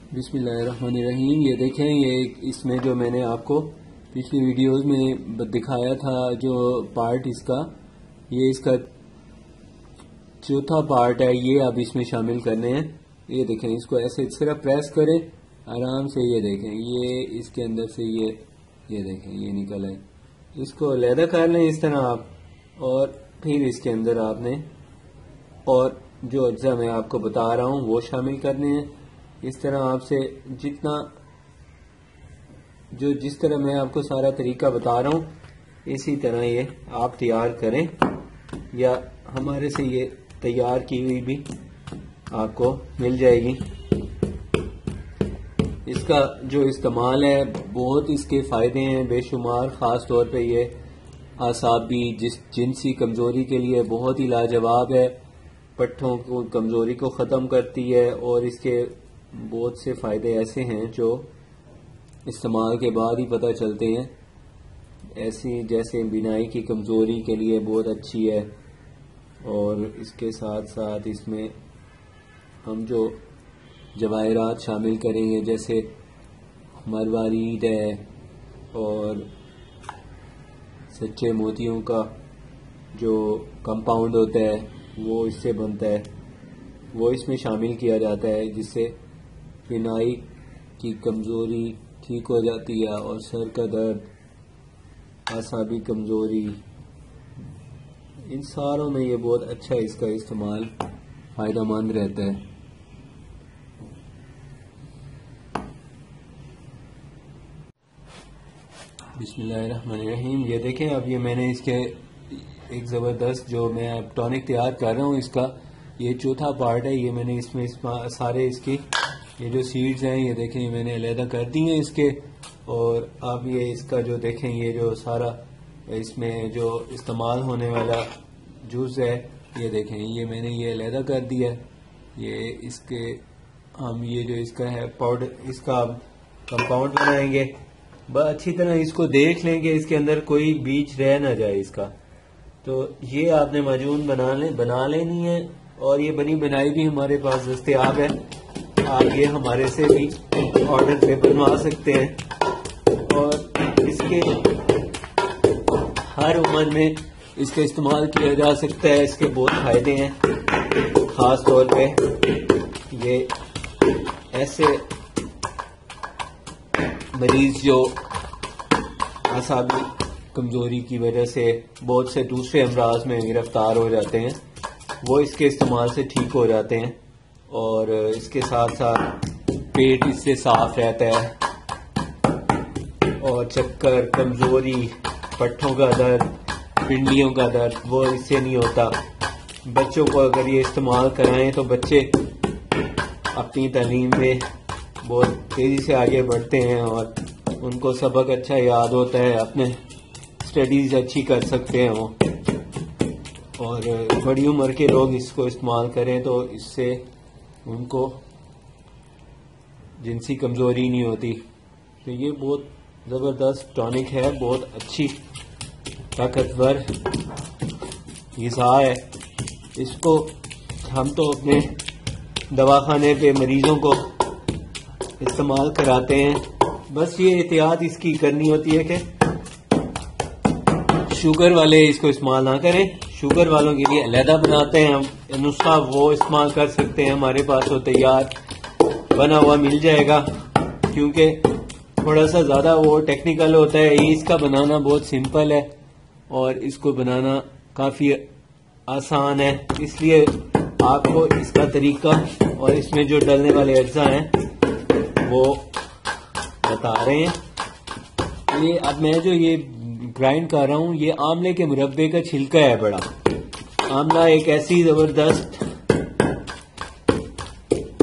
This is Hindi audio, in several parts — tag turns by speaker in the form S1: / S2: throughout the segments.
S1: बिस्मिल्लाहिर्रहमानिर्रहीम। ये देखें, ये इसमें जो मैंने आपको पिछली वीडियोस में दिखाया था जो पार्ट इसका, ये इसका चौथा पार्ट है। ये अब इसमें शामिल करने हैं। ये देखें, इसको ऐसे सिर्फ प्रेस करें आराम से। ये देखें, ये इसके अंदर से ये देखें, ये निकल आए। इसको अलहदा कर लें इस तरह आप, और फिर इसके अंदर आपने और जो अज्जा मैं आपको बता रहा हूँ वो शामिल करने हैं। इस तरह आपसे जिस तरह मैं आपको सारा तरीका बता रहा हूँ इसी तरह ये आप तैयार करें, या हमारे से ये तैयार की हुई भी आपको मिल जाएगी। इसका जो इस्तेमाल है, बहुत इसके फायदे हैं बेशुमार। खास तौर पे ये आसाबी जिनसी कमजोरी के लिए बहुत ही लाजवाब है। पट्ठों को कमजोरी को ख़त्म करती है, और इसके बहुत से फ़ायदे ऐसे हैं जो इस्तेमाल के बाद ही पता चलते हैं। ऐसी जैसे बिनाई की कमजोरी के लिए बहुत अच्छी है, और इसके साथ साथ इसमें हम जो जवाहरात शामिल करेंगे, जैसे मरवारीद है और सच्चे मोतियों का जो कंपाउंड होता है वो इससे बनता है, वो इसमें शामिल किया जाता है, जिससे बिनाई की कमजोरी ठीक हो जाती है, और सर का दर्द, आसाबी कमजोरी, इन सारों में ये बहुत अच्छा इसका इस्तेमाल फायदेमंद रहता है। बिस्मिल्लाहिर्रहमानिर्रहीम। ये देखें, अब ये मैंने इसके एक ज़बरदस्त जो मैं अब टॉनिक तैयार कर रहा हूँ, इसका ये चौथा पार्ट है। ये मैंने इसमें सारे इसकी ये जो सीड्स हैं, ये देखें, ये मैंने अलहदा कर दी हैं इसके। और अब ये इसका जो देखें, ये जो सारा इसमें जो इस्तेमाल होने वाला जूस है, ये देखें, ये मैंने ये अलहदा कर दिया है। ये इसके हम ये जो इसका है पाउडर, इसका अब कंपाउंड बनाएंगे। बस अच्छी तरह इसको देख लें कि इसके अंदर कोई बीज रह ना जाए इसका। तो ये आपने माजून बना लेनी है, और ये बनी बनाई भी हमारे पास दस्तयाब है। आप ये हमारे से भी ऑर्डर पे बनवा सकते हैं, और इसके हर उम्र में इसका इस्तेमाल किया जा सकता है। इसके बहुत फायदे हैं। खास तौर पे ये ऐसे मरीज जो आसाबी कमजोरी की वजह से बहुत से दूसरे अमराज में गिरफ्तार हो जाते हैं, वो इसके इस्तेमाल से ठीक हो जाते हैं। और इसके साथ साथ पेट इससे साफ रहता है, और चक्कर, कमजोरी, पट्ठों का दर्द, पिंडियों का दर्द, वो इससे नहीं होता। बच्चों को अगर ये इस्तेमाल कराएं तो बच्चे अपनी तालीम में बहुत तेजी से आगे बढ़ते हैं, और उनको सबक अच्छा याद होता है, अपने स्टडीज अच्छी कर सकते हैं वो। और बड़ी उम्र के लोग इसको इस्तेमाल करें तो इससे उनको जिनसी कमजोरी नहीं होती। तो ये बहुत ज़बरदस्त टॉनिक है, बहुत अच्छी ताकतवर ग़िज़ा है। इसको हम तो अपने दवाखाने पे मरीजों को इस्तेमाल कराते हैं। बस ये एहतियात इसकी करनी होती है कि शुगर वाले इसको इस्तेमाल ना करें। शुगर वालों के लिए अलहदा बनाते हैं हम नुस्खा, वो इस्तेमाल कर सकते हैं। हमारे पास वो तैयार बना हुआ मिल जाएगा, क्योंकि थोड़ा सा ज़्यादा वो टेक्निकल होता है। इसका बनाना बहुत सिंपल है, और इसको बनाना काफ़ी आसान है। इसलिए आपको इसका तरीका और इसमें जो डलने वाले अज्जा हैं वो बता रहे हैं। ये अब मैं जो ये ग्राइंड कर रहा हूँ, ये आमले के मुरब्बे का छिलका है। बड़ा आमला एक ऐसी जबरदस्त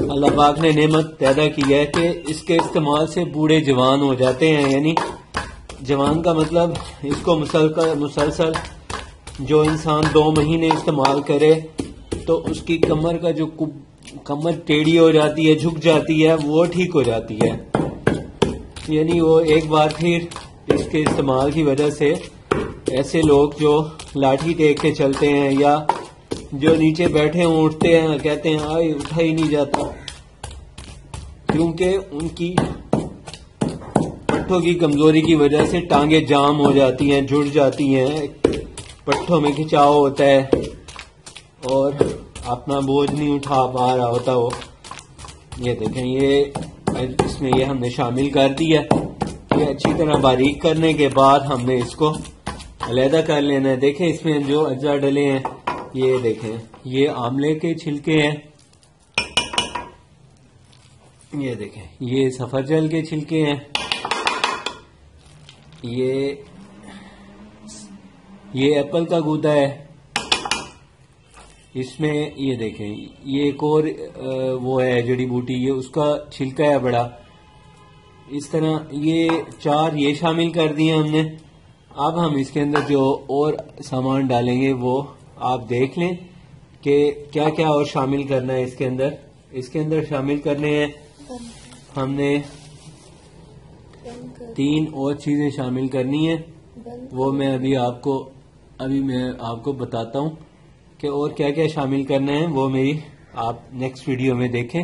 S1: अल्लाह पाक ने नेमत पैदा की है कि इसके इस्तेमाल से बूढ़े जवान हो जाते हैं। यानी जवान का मतलब इसको मुसलसल जो इंसान 2 महीने इस्तेमाल करे तो उसकी कमर का जो कमर टेढ़ी हो जाती है, झुक जाती है, वो ठीक हो जाती है। यानी वो एक बार फिर इसके इस्तेमाल की वजह से ऐसे लोग जो लाठी टेक के चलते हैं, या जो नीचे बैठे उठते हैं, कहते हैं आई उठा ही नहीं जाता, क्योंकि उनकी पट्ठों की कमजोरी की वजह से टांगे जाम हो जाती हैं, जुड़ जाती हैं, पट्ठों में खिंचाव होता है और अपना बोझ नहीं उठा पा रहा होता वो। ये देखें, ये इसमें ये हमने शामिल कर दिया। ये अच्छी तरह बारीक करने के बाद हमने इसको अलहदा कर लेना है। देखें इसमें जो अज्जा डले हैं, ये देखें, ये आंवले के छिलके हैं, ये देखें, ये सफरजल के छिलके हैं, ये एप्पल का गूदा है। इसमें ये देखें, ये एक और वो है जड़ी बूटी, ये उसका छिलका है बड़ा। इस तरह ये 4 ये शामिल कर दिए हमने। अब हम इसके अंदर जो और सामान डालेंगे वो आप देख लें कि क्या क्या और शामिल करना है इसके अंदर। इसके अंदर शामिल करने हैं हमने 3 और चीजें शामिल करनी है। वो मैं अभी आपको बताता हूँ कि और क्या क्या शामिल करना है। वो मेरी आप नेक्स्ट वीडियो में देखें।